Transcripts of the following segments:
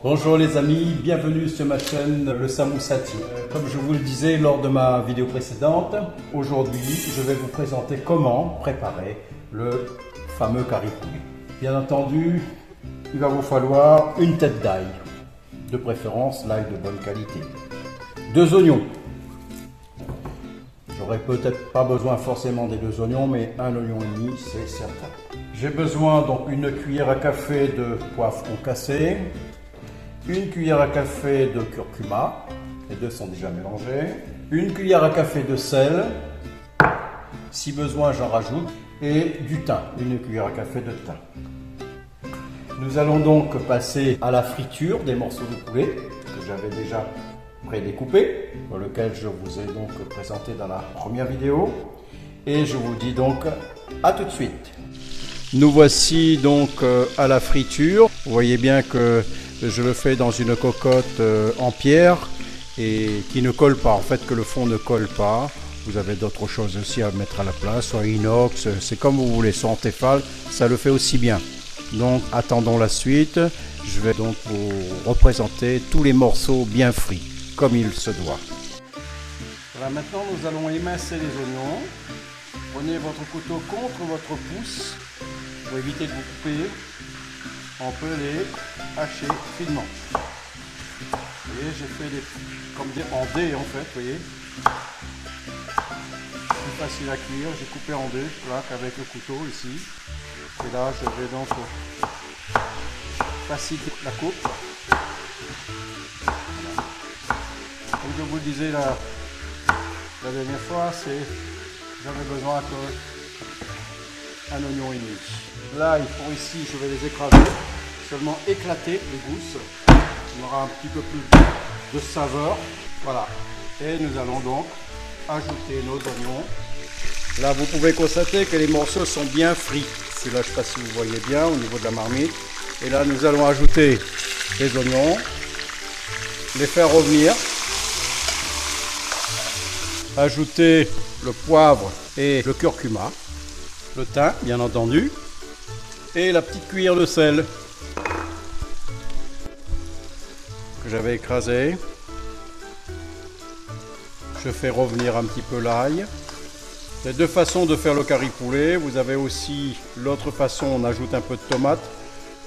Bonjour les amis, bienvenue sur ma chaîne Le Samoussati. Comme je vous le disais lors de ma vidéo précédente, aujourd'hui je vais vous présenter comment préparer le fameux curry poulet. Bien entendu, il va vous falloir une tête d'ail, de préférence l'ail de bonne qualité. 2 oignons. J'aurai peut-être pas besoin forcément des 2 oignons, mais 1 oignon et demi, c'est certain. J'ai besoin donc une cuillère à café de poivron cassé, une cuillère à café de curcuma, les deux sont déjà mélangés, une cuillère à café de sel, si besoin j'en rajoute, et du thym, une cuillère à café de thym. Nous allons donc passer à la friture des morceaux de poulet que j'avais déjà prédécoupés, pour lequel je vous ai donc présenté dans la première vidéo, et je vous dis donc à tout de suite. Nous voici donc à la friture. Vous voyez bien que je le fais dans une cocotte en pierre et qui ne colle pas, en fait que le fond ne colle pas. Vous avez d'autres choses aussi à mettre à la place, soit inox, c'est comme vous voulez, soit en téfal, ça le fait aussi bien. Donc attendons la suite, je vais donc vous représenter tous les morceaux bien frits, comme il se doit. Voilà, maintenant nous allons émincer les oignons. Prenez votre couteau contre votre pouce pour éviter de vous couper. On peut les hacher finement. Vous voyez, j'ai fait en dés en fait, vous voyez. Plus facile à cuire, j'ai coupé en dés, là, qu'avec le couteau ici. Et là, je vais donc faciliter la coupe. Voilà. Comme je vous le disais la dernière fois, j'avais besoin d'un oignon et demi. Là, il faut ici, je vais les écraser, seulement éclater les gousses. On aura un petit peu plus de saveur. Voilà. Et nous allons donc ajouter nos oignons. Là, vous pouvez constater que les morceaux sont bien frits. Là, je ne sais pas si vous voyez bien au niveau de la marmite. Et là, nous allons ajouter les oignons, les faire revenir, ajouter le poivre et le curcuma, le thym, bien entendu, et la petite cuillère de sel que j'avais écrasé. Je fais revenir un petit peu l'ail. Il y a 2 façons de faire le curry poulet. Vous avez aussi l'autre façon, on ajoute un peu de tomate.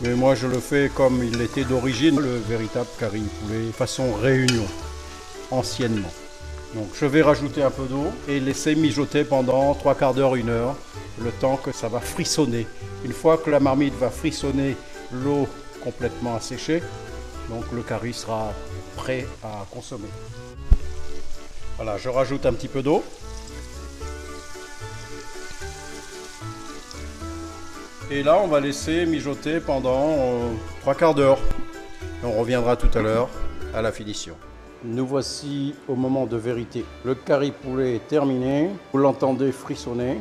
Mais moi je le fais comme il était d'origine, le véritable curry poulet façon réunion, anciennement. Donc je vais rajouter un peu d'eau et laisser mijoter pendant 3/4 d'heure, 1 heure, le temps que ça va frissonner. Une fois que la marmite va frissonner, l'eau complètement asséchée, donc le curry sera prêt à consommer. Voilà, je rajoute un petit peu d'eau. Et là, on va laisser mijoter pendant 3/4 d'heure. On reviendra tout à l'heure à la finition. Nous voici au moment de vérité. Le curry poulet est terminé. Vous l'entendez frissonner.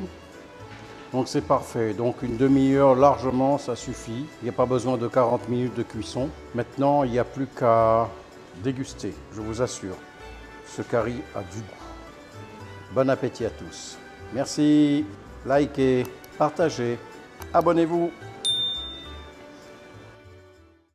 Donc c'est parfait. Donc une demi-heure largement, ça suffit. Il n'y a pas besoin de 40 minutes de cuisson. Maintenant, il n'y a plus qu'à déguster, je vous assure. Ce curry a du goût. Bon appétit à tous. Merci. Likez, partagez, abonnez-vous.